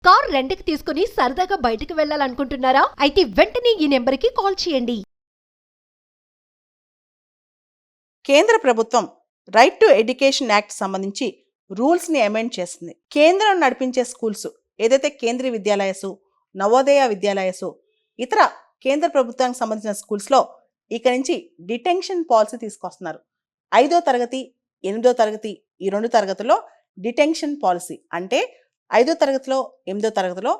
Car రెంట్‌కి తీసుకుని సరదాగా బయటకు వెళ్ళాలనుకుంటున్నారా? అయితే వెంటనే ఈ నెంబర్‌కి కాల్ చేయండి. కేంద్ర ప్రభుత్వం రైట్ టు ఎడ్యుకేషన్ యాక్ట్ సంబంధించి రూల్స్ని అమెండ్ చేస్తుంది. కేంద్రం నడిపించే స్కూల్స్ ఏదైతే కేంద్రీయ విద్యాలయసు, నవోదయ విద్యాలయసు, ఇతర కేంద్ర ప్రభుత్వానికి సంబంధించిన స్కూల్స్లో ఇక నుంచి డిటెన్షన్ పాలసీ తీసుకొస్తున్నారు. 5వ తరగతి, 8వ తరగతి ఈ 2 తరగతుల్లో డిటెన్షన్ పాలసీ అంటే 5వ తరగతిలో, 8వ తరగతిలో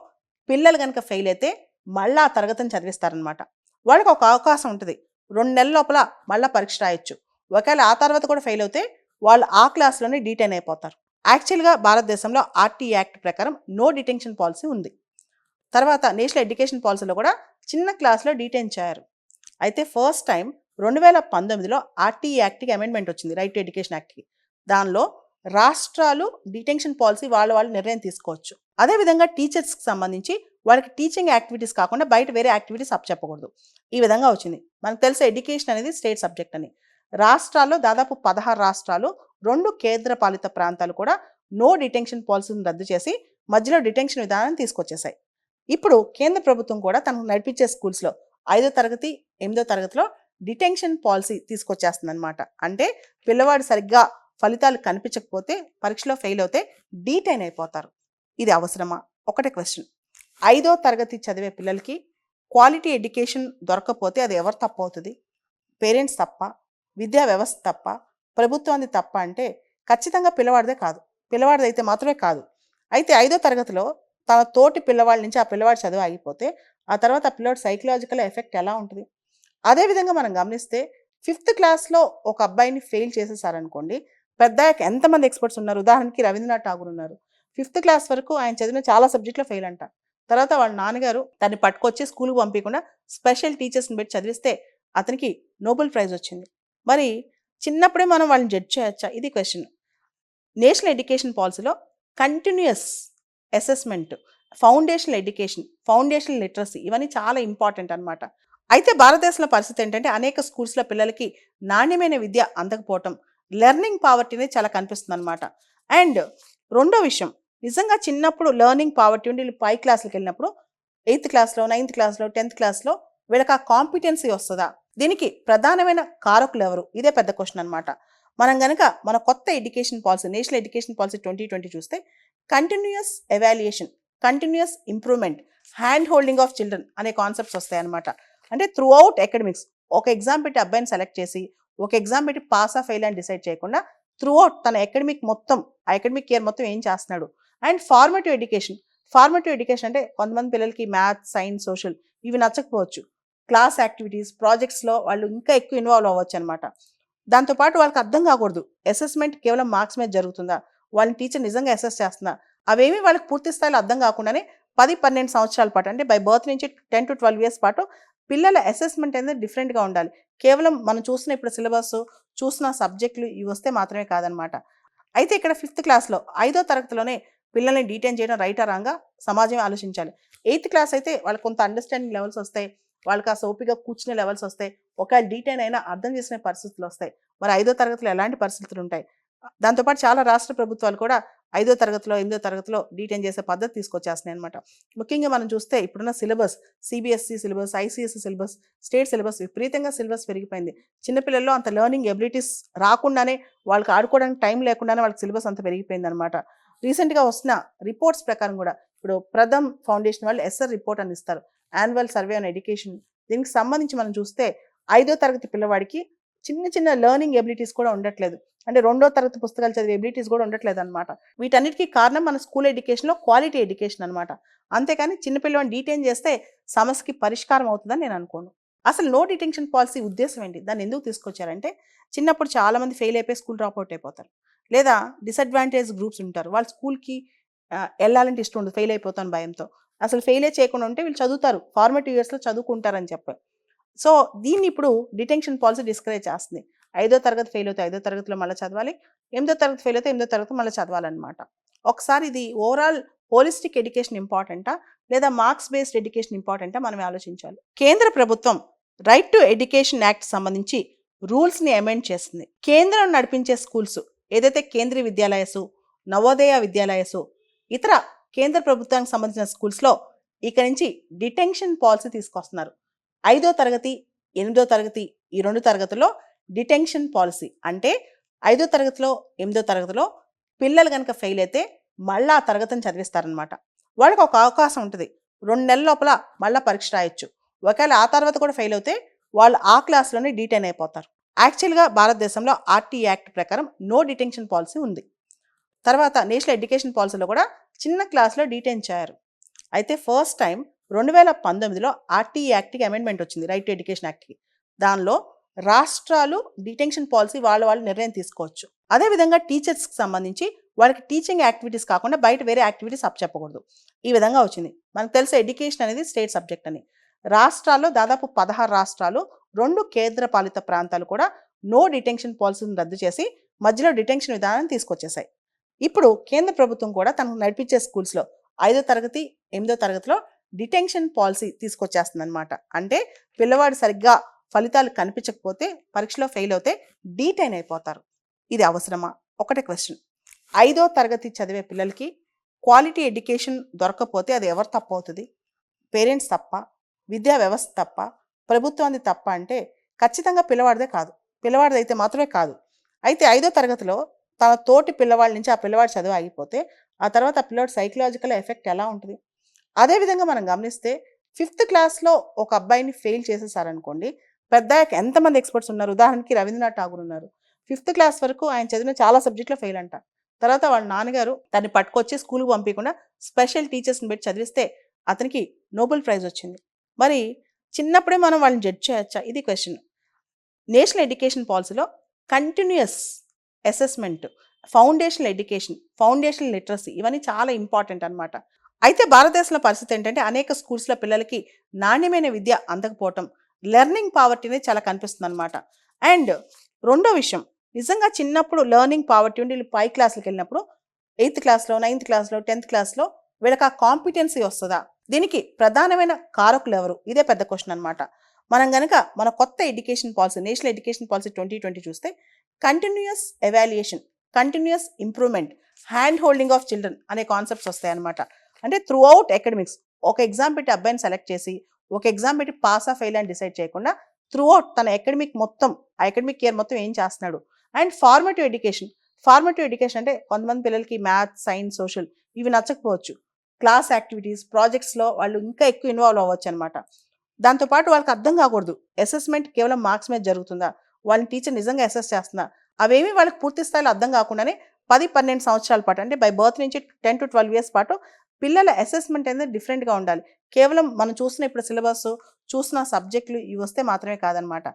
పిల్లలు కనుక ఫెయిల్ అయితే మళ్ళీ ఆ తరగతిని చదివిస్తారనమాట. వాళ్ళకి ఒక అవకాశం ఉంటుంది. 2 నెలల లోపల మళ్ళీ పరీక్ష రాయొచ్చు. ఒకవేళ ఆ తర్వాత కూడా ఫెయిల్ అవుతే వాళ్ళు ఆ క్లాస్లోనే డీటైన్ అయిపోతారు. యాక్చువల్గా భారతదేశంలో ఆర్టీ యాక్ట్ ప్రకారం నో డిటెన్షన్ పాలసీ ఉంది. తర్వాత నేషనల్ ఎడ్యుకేషన్ పాలసీలో కూడా చిన్న క్లాస్లో డీటైన్ చేయారు. అయితే ఫస్ట్ టైం 2019లో ఆర్టీ యాక్ట్కి అమెండ్మెంట్ వచ్చింది, రైట్ టు ఎడ్యుకేషన్ యాక్ట్కి. దానిలో రాష్ట్రాలు డిటెన్షన్ పాలసీ వాళ్ళు నిర్ణయం తీసుకోవచ్చు. అదేవిధంగా టీచర్స్కి సంబంధించి వాళ్ళకి టీచింగ్ యాక్టివిటీస్ కాకుండా బయట వేరే యాక్టివిటీస్ అప్పచెప్పకూడదు. ఈ విధంగా వచ్చింది. మనకు తెలుసు ఎడ్యుకేషన్ అనేది స్టేట్ సబ్జెక్ట్ అని. రాష్ట్రాల్లో దాదాపు 16 రాష్ట్రాలు, 2 కేంద్రపాలిత ప్రాంతాలు కూడా నో డిటెన్షన్ పాలసీని రద్దు చేసి మధ్యలో డిటెన్షన్ విధానాన్ని తీసుకొచ్చేసాయి. ఇప్పుడు కేంద్ర ప్రభుత్వం కూడా తనకు నడిపించే స్కూల్స్లో 5వ తరగతి, 8వ తరగతిలో డిటెన్షన్ పాలసీ తీసుకొచ్చేస్తుంది అనమాట. అంటే పిల్లవాడు సరిగ్గా ఫలితాలు కనిపించకపోతే, పరీక్షలో ఫెయిల్ అవుతే డీటైన్ అయిపోతారు. ఇది అవసరమా? ఒకటే క్వశ్చన్. 5వ తరగతి చదివే పిల్లలకి క్వాలిటీ ఎడ్యుకేషన్ దొరకకపోతే అది ఎవరు తప్పు అవుతుంది? పేరెంట్స్ తప్ప, విద్యా వ్యవస్థ తప్ప, ప్రభుత్వాన్ని తప్ప అంటే ఖచ్చితంగా పిల్లవాడిదే కాదు. పిల్లవాడిది అయితే మాత్రమే కాదు. అయితే 5వ తరగతిలో తన తోటి పిల్లవాళ్ళ నుంచి ఆ పిల్లవాడి చదువు ఆగిపోతే ఆ తర్వాత ఆ పిల్లవాడి సైకలాజికల్ ఎఫెక్ట్ ఎలా ఉంటుంది? అదేవిధంగా మనం గమనిస్తే 5th క్లాస్లో ఒక అబ్బాయిని ఫెయిల్ చేసేసారనుకోండి, పెద్దయ్యాక ఎంతమంది ఎక్స్పర్ట్స్ ఉన్నారు? ఉదాహరణకి రవీంద్రనాథ్ ఠాగూర్ ఉన్నారు. 5th క్లాస్ వరకు ఆయన చదివిన చాలా సబ్జెక్టులో ఫెయిల్ అంట. తర్వాత వాళ్ళ నాన్నగారు తన్ని పట్టుకొచ్చి స్కూల్కి పంపించకుండా స్పెషల్ టీచర్స్ని పెట్టి చదివిస్తే అతనికి నోబెల్ ప్రైజ్ వచ్చింది. మరి చిన్నప్పుడే మనం వాళ్ళని జడ్జ్ చేయొచ్చా? ఇది క్వశ్చన్. నేషనల్ ఎడ్యుకేషన్ పాలసీలో continuous assessment, foundational education, foundational literacy ఇవన్నీ చాలా ఇంపార్టెంట్ అనమాట. అయితే భారతదేశంలో పరిస్థితి ఏంటంటే అనేక స్కూల్స్లో పిల్లలకి నాణ్యమైన విద్య అందకపోవటం, లెర్నింగ్ పావర్టీ అనేది చాలా కనిపిస్తుంది అనమాట. అండ్ రెండో విషయం, నిజంగా చిన్నప్పుడు లెర్నింగ్ పావర్టీ ఉండి వీళ్ళు పై క్లాసులకు వెళ్ళినప్పుడు 8th క్లాస్లో, 9th క్లాస్లో, 10th క్లాస్లో వీళ్ళకి ఆ కాంపిటెన్సీ వస్తుందా? దీనికి ప్రధానమైన కారకులు ఎవరు? ఇదే పెద్ద క్వశ్చన్ అనమాట. మనం కనుక మన కొత్త education policy, national education policy 2020 చూస్తే continuous evaluation, continuous improvement, hand holding of children అనే కాన్సెప్ట్స్ వస్తాయన్నమాట. అంటే త్రూ అవుట్ అకాడమిక్స్ ఒక ఎగ్జామ్ పెట్టి అబ్బాయిని సెలెక్ట్ చేసి ఒక ఎగ్జామ్ పెట్టి పాస్ ఆ ఫెయిల్ అని డిసైడ్ చేయకుండా త్రూ అవుట్ తన అకాడమిక్ మొత్తం, అకాడమిక్ ఇయర్ మొత్తం ఏం చేస్తున్నాడు. And formative education. Formative education అంటే కొంతమంది పిల్లలకి మ్యాథ్స్, సైన్స్, సోషల్ ఇవి నచ్చకపోవచ్చు. క్లాస్ యాక్టివిటీస్, ప్రాజెక్ట్స్లో వాళ్ళు ఇంకా ఎక్కువ ఇన్వాల్వ్ అవ్వచ్చు అనమాట. దాంతోపాటు వాళ్ళకి అర్థం కాకూడదు అసెస్మెంట్ కేవలం మార్క్స్ మీద జరుగుతుందా, వాళ్ళని టీచర్ నిజంగా అసెస్ చేస్తుందా, అవేమి వాళ్ళకి పూర్తి స్థాయిలో అర్థం కాకుండానే 10-12 సంవత్సరాల పాటు, అంటే బై బర్త్ నుంచి 10 to 12 years పాటు పిల్లల అసెస్మెంట్ అనేది డిఫరెంట్గా ఉండాలి. కేవలం మనం చూసిన ఇప్పుడు సిలబస్, చూసిన సబ్జెక్టులు ఇవి వస్తే మాత్రమే కాదనమాట. అయితే ఇక్కడ 5th క్లాస్లో 5వ తరగతిలోనే పిల్లల్ని డీటైన్ చేయడం రైటా రాంగా సమాజమే ఆలోచించాలి. 8th క్లాస్ అయితే వాళ్ళకి కొంత అండర్స్టాండింగ్ లెవెల్స్ వస్తాయి, వాళ్ళకి ఆ సోపిగా కూర్చునే లెవెల్స్ వస్తాయి, ఒకవేళ డీటైన్ అయినా అర్థం చేసుకునే పరిస్థితులు వస్తాయి. మరి 5వ తరగతిలో ఎలాంటి పరిస్థితులు ఉంటాయి? దాంతోపాటు చాలా రాష్ట్ర ప్రభుత్వాలు కూడా 5వ తరగతిలో, 8వ తరగతిలో డీటైన్ చేసే పద్ధతి తీసుకొచ్చేస్తున్నాయి అనమాట. ముఖ్యంగా మనం చూస్తే ఇప్పుడున్న syllabus, CBSE syllabus, ICSE syllabus, state syllabus విపరీతంగా సిలబస్ పెరిగిపోయింది. చిన్నపిల్లల్లో అంత లెర్నింగ్ ఎబిలిటీస్ రాకుండానే, వాళ్ళకి ఆడుకోవడానికి టైం లేకుండానే వాళ్ళకి సిలబస్ అంత పెరిగిపోయింది అనమాట. రీసెంట్గా వస్తున్న రిపోర్ట్స్ ప్రకారం కూడా ఇప్పుడు ప్రథమ్ ఫౌండేషన్ వాళ్ళు ఎస్ఆర్ రిపోర్ట్ అని ఇస్తారు, యాన్యువల్ సర్వే ఆన్ ఎడ్యుకేషన్. దీనికి సంబంధించి మనం చూస్తే 5వ తరగతి పిల్లవాడికి చిన్న చిన్న లెర్నింగ్ ఎబిలిటీస్ కూడా ఉండట్లేదు. అంటే 2వ తరగతి పుస్తకాలు చదివే ఎబిలిటీస్ కూడా ఉండట్లేదు అనమాట. వీటన్నిటికీ కారణం మన స్కూల్ ఎడ్యుకేషన్లో క్వాలిటీ ఎడ్యుకేషన్ అనమాట. అంతేకాని చిన్నపిల్లవాడిని డీటైన్ చేస్తే సమస్యకి పరిష్కారం అవుతుందని నేను అనుకోను. అసలు నో డిటెన్షన్ పాలసీ ఉద్దేశం ఏంటి? దాన్ని ఎందుకు తీసుకొచ్చారంటే చిన్నప్పుడు చాలామంది ఫెయిల్ అయిపోయి స్కూల్ డ్రాప్ అవుట్ అయిపోతారు, లేదా డిసడ్వాంటేజ్ గ్రూప్స్ ఉంటారు. వాళ్ళు స్కూల్కి వెళ్ళాలంటే ఇష్టం ఉండదు, ఫెయిల్ అయిపోతాను భయంతో. అసలు ఫెయిలే చేయకుండా ఉంటే వీళ్ళు చదువుతారు, ఫార్మేటివ్ ఇయర్స్లో చదువుకుంటారని చెప్పారు. సో దీన్ని ఇప్పుడు డిటెన్షన్ పాలసీ డిస్కరేజ్ చేస్తుంది. 5వ తరగతి ఫెయిల్ అవుతే 5వ తరగతిలో మళ్ళీ చదవాలి, 8వ తరగతి ఫెయిల్ అయితే 8వ తరగతి మళ్ళీ చదవాలన్నమాట. ఒకసారి ఇది ఓవరాల్ హోలిస్టిక్ ఎడ్యుకేషన్ ఇంపార్టెంటా లేదా మార్క్స్ బేస్డ్ ఎడ్యుకేషన్ ఇంపార్టెంటా మనం ఆలోచించాలి. కేంద్ర ప్రభుత్వం రైట్ టు ఎడ్యుకేషన్ యాక్ట్ సంబంధించి రూల్స్ని అమెండ్ చేస్తుంది. కేంద్రం నడిపించే స్కూల్స్ ఏదైతే కేంద్రీయ విద్యాలయసు, నవోదయ విద్యాలయసు, ఇతర కేంద్ర ప్రభుత్వానికి సంబంధించిన స్కూల్స్లో ఇక నుంచి డిటెన్షన్ పాలసీ తీసుకొస్తున్నారు. 5వ తరగతి 8వ తరగతి ఈ 2 తరగతుల్లో డిటెన్షన్ పాలసీ అంటే 5వ తరగతిలో 8వ తరగతిలో పిల్లలు కనుక ఫెయిల్ అయితే మళ్ళీ ఆ తరగతిని చదివిస్తారనమాట. వాళ్ళకి ఒక అవకాశం ఉంటుంది, 2 నెలల లోపల మళ్ళీ పరీక్ష రాయొచ్చు. ఒకవేళ ఆ తర్వాత కూడా ఫెయిల్ అవుతే వాళ్ళు ఆ క్లాస్లోనే డీటైన్ అయిపోతారు. యాక్చువల్గా భారతదేశంలో ఆర్టీ యాక్ట్ ప్రకారం నో డిటెన్షన్ పాలసీ ఉంది. తర్వాత నేషనల్ ఎడ్యుకేషన్ పాలసీలో కూడా చిన్న క్లాస్లో డీటైన్ చేయారు. అయితే ఫస్ట్ టైం 2019లో ఆర్టీ యాక్ట్కి అమెండ్మెంట్ వచ్చింది, రైట్ టు ఎడ్యుకేషన్ యాక్ట్కి. దానిలో రాష్ట్రాలు డిటెన్షన్ పాలసీ వాళ్ళు నిర్ణయం తీసుకోవచ్చు. అదేవిధంగా టీచర్స్కి సంబంధించి వాళ్ళకి టీచింగ్ యాక్టివిటీస్ కాకుండా బయట వేరే యాక్టివిటీస్ అప్పచెప్పకూడదు. ఈ విధంగా వచ్చింది. మనకు తెలుసు ఎడ్యుకేషన్ అనేది స్టేట్ సబ్జెక్ట్ అని. రాష్ట్రాల్లో దాదాపు 16 రాష్ట్రాలు, 2 కేంద్ర పాలిత ప్రాంతాలు కూడా నో డిటెన్షన్ పాలసీని రద్దు చేసి మధ్యలో డిటెన్షన్ విధానాన్ని తీసుకొచ్చేసాయి. ఇప్పుడు కేంద్ర ప్రభుత్వం కూడా తనకు నడిపించే స్కూల్స్లో 5వ తరగతి 8వ తరగతిలో డిటెన్షన్ పాలసీ తీసుకొచ్చేస్తుంది అనమాట. అంటే పిల్లవాడు సరిగ్గా ఫలితాలు కనిపించకపోతే పరీక్షలో ఫెయిల్ అవుతే డీటైన్ అయిపోతారు. ఇది అవసరమా? ఒకటే క్వశ్చన్. 5వ తరగతి చదివే పిల్లలకి క్వాలిటీ ఎడ్యుకేషన్ దొరకకపోతే అది ఎవరు తప్పు అవుతుంది? పేరెంట్స్ తప్ప, విద్యా వ్యవస్థ తప్ప, ప్రభుత్వాన్ని తప్ప అంటే ఖచ్చితంగా పిల్లవాడిదే కాదు. పిల్లవాడిది అయితే మాత్రమే కాదు. అయితే 5వ తరగతిలో తన తోటి పిల్లవాళ్ళ నుంచి ఆ పిల్లవాడి చదువు ఆగిపోతే ఆ తర్వాత ఆ పిల్లవాడి సైకలాజికల్ ఎఫెక్ట్ ఎలా ఉంటుంది? అదేవిధంగా మనం గమనిస్తే 5th క్లాస్లో ఒక అబ్బాయిని ఫెయిల్ చేసేసారనుకోండి, పెద్దాక ఎంతమంది ఎక్స్పర్ట్స్ ఉన్నారు? ఉదాహరణకి రవీంద్రనాథ్ ఠాగూర్ ఉన్నారు. 5th క్లాస్ వరకు ఆయన చదివిన చాలా సబ్జెక్టులో ఫెయిల్ అంట. తర్వాత వాళ్ళ నాన్నగారు దాన్ని పట్టుకొచ్చి స్కూల్కి పంపించకుండా స్పెషల్ టీచర్స్ని పెట్టి చదివిస్తే అతనికి నోబెల్ ప్రైజ్ వచ్చింది. మరి చిన్నప్పుడే మనం వాళ్ళని జడ్జ్ చేయొచ్చా? ఇది క్వశ్చన్. నేషనల్ ఎడ్యుకేషన్ పాలసీలో continuous assessment, foundational education, foundational literacy ఇవన్నీ చాలా ఇంపార్టెంట్ అనమాట. అయితే భారతదేశంలో పరిస్థితి ఏంటంటే అనేక స్కూల్స్లో పిల్లలకి నాణ్యమైన విద్య అందకపోవటం, లెర్నింగ్ పావర్టీ అనేది చాలా కనిపిస్తుంది అనమాట. అండ్ రెండో విషయం, నిజంగా చిన్నప్పుడు లెర్నింగ్ పావర్టీ ఉండి వీళ్ళు పై క్లాసులకు వెళ్ళినప్పుడు 8th క్లాస్లో 9th క్లాస్లో 10th క్లాస్లో వీళ్ళకి ఆ కాంపిటెన్సీ వస్తుందా? దీనికి ప్రధానమైన కారకులు ఎవరు? ఇదే పెద్ద క్వశ్చన్ అనమాట. మనం కనుక మన కొత్త education policy, national education policy 2020 చూస్తే continuous evaluation, continuous improvement, hand holding of children అనే కాన్సెప్ట్స్ వస్తాయి అనమాట. అంటే త్రూ అవుట్ అకాడమిక్స్ ఒక ఎగ్జామ్ పెట్టి అబ్బాయిని సెలెక్ట్ చేసి ఒక ఎగ్జామ్ పెట్టి పాస్ ఆ ఫెయిల్ అని డిసైడ్ చేయకుండా త్రూ అవుట్ తన అకాడమిక్ మొత్తం, ఆ అకాడమిక్ ఇయర్ మొత్తం ఏం చేస్తున్నాడు. And formative education. Formative education అంటే కొంతమంది పిల్లలకి మ్యాథ్స్, సైన్స్, సోషల్ ఇవి నచ్చకపోవచ్చు. క్లాస్ యాక్టివిటీస్, ప్రాజెక్ట్స్లో వాళ్ళు ఇంకా ఎక్కువ ఇన్వాల్వ్ అవ్వచ్చు అనమాట. దాంతోపాటు వాళ్ళకి అర్థం కాకూడదు అసెస్మెంట్ కేవలం మార్క్స్ మీద జరుగుతుందా, వాళ్ళని టీచర్ నిజంగా అసెస్ చేస్తుందా, అవేమీ వాళ్ళకి పూర్తి స్థాయిలో అర్థం కాకుండానే 10-12 సంవత్సరాల పాటు అంటే బై బర్త్ నుంచి 10 to 12 years పాటు పిల్లల అసెస్మెంట్ అనేది డిఫరెంట్గా ఉండాలి. కేవలం మనం చూసిన ఇప్పుడు సిలబస్, చూసిన సబ్జెక్టులు ఇవి వస్తే మాత్రమే కాదనమాట.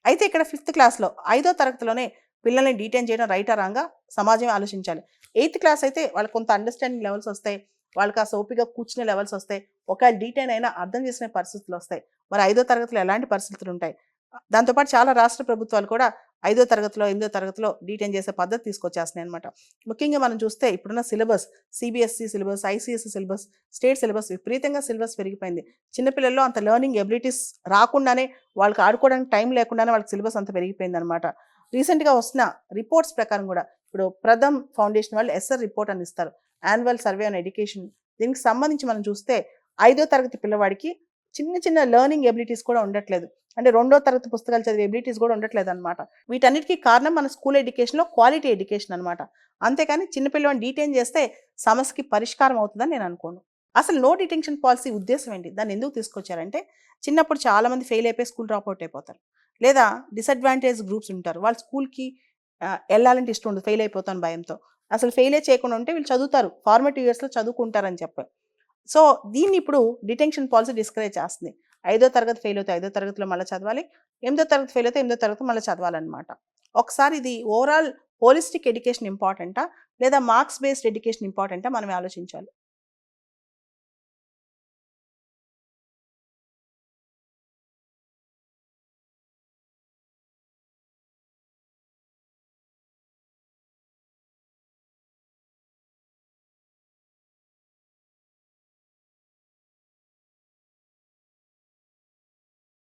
అయితే ఇక్కడ 5th క్లాస్లో 5వ తరగతిలోనే పిల్లల్ని డీటైన్ చేయడం రైటా రాంగా సమాజమే ఆలోచించాలి. 8th క్లాస్ అయితే వాళ్ళకి కొంత అండర్స్టాండింగ్ లెవెల్స్ వస్తాయి, వాళ్ళకి ఆ సోపిగా కూర్చునే లెవెల్స్ వస్తాయి, ఒకవేళ డీటైన్ అయినా అర్థం చేసుకునే పరిస్థితులు వస్తాయి. మరి 5వ తరగతిలో ఎలాంటి పరిస్థితులు ఉంటాయి? దాంతోపాటు చాలా రాష్ట్ర ప్రభుత్వాలు కూడా 5వ తరగతిలో 8వ తరగతిలో డీటైన్ చేసే పద్ధతి తీసుకొచ్చేస్తున్నాయి అనమాట. ముఖ్యంగా మనం చూస్తే ఇప్పుడున్న syllabus, CBSE syllabus, ICSE syllabus, state syllabus విపరీతంగా సిలబస్ పెరిగిపోయింది. చిన్నపిల్లల్లో అంత లెర్నింగ్ ఎబిలిటీస్ రాకుండానే, వాళ్ళకి ఆడుకోవడానికి టైం లేకుండానే వాళ్ళకి సిలబస్ అంత పెరిగిపోయింది అనమాట. రీసెంట్గా వస్తున్న రిపోర్ట్స్ ప్రకారం కూడా ఇప్పుడు ప్రథమ్ ఫౌండేషన్ వాళ్ళు ఎస్ఆర్ రిపోర్ట్ అని ఇస్తారు, యాన్యువల్ సర్వే ఆన్ ఎడ్యుకేషన్. దీనికి సంబంధించి మనం చూస్తే 5వ తరగతి పిల్లవాడికి చిన్న చిన్న లెర్నింగ్ ఎబిలిటీస్ కూడా ఉండట్లేదు. అంటే 2వ తరగతి పుస్తకాలు చదివే ఎబిలిటీస్ కూడా ఉండట్లేదు అనమాట. వీటన్నిటికీ కారణం మన స్కూల్ ఎడ్యుకేషన్లో క్వాలిటీ ఎడ్యుకేషన్ అనమాట. అంతేకాని చిన్నపిల్లవాడిని డీటైన్ చేస్తే సమస్యకి పరిష్కారం అవుతుందని నేను అనుకోను. అసలు నో డిటెన్షన్ పాలసీ ఉద్దేశం ఏంటి? దాన్ని ఎందుకు తీసుకొచ్చారంటే చిన్నప్పుడు చాలామంది ఫెయిల్ అయిపోయి స్కూల్ డ్రాప్ అవుట్ అయిపోతారు, లేదా డిసడ్వాంటేజ్ గ్రూప్స్ ఉంటారు, వాళ్ళు స్కూల్కి వెళ్ళాలంటే ఇష్టం ఉండదు, ఫెయిల్ అయిపోతాను భయంతో. అసలు ఫెయిలే చేయకుండా ఉంటే వీళ్ళు చదువుతారు, ఫార్మేటివ్ ఇయర్స్లో చదువుకుంటారని చెప్పారు. సో దీన్ని ఇప్పుడు డిటెన్షన్ పాలసీ డిస్కరేజ్ చేస్తుంది. 5వ తరగతి ఫెయిల్ అవుతే 5వ తరగతిలో మళ్ళీ చదవాలి, 8వ తరగతి ఫెయిల్ అయితే 8వ తరగతి మళ్ళీ చదవాలన్నమాట. ఒకసారి ఇది ఓవరాల్ హోలిస్టిక్ ఎడ్యుకేషన్ ఇంపార్టెంటా లేదా మార్క్స్ బేస్డ్ ఎడ్యుకేషన్ ఇంపార్టెంటా మనం ఆలోచించాలి.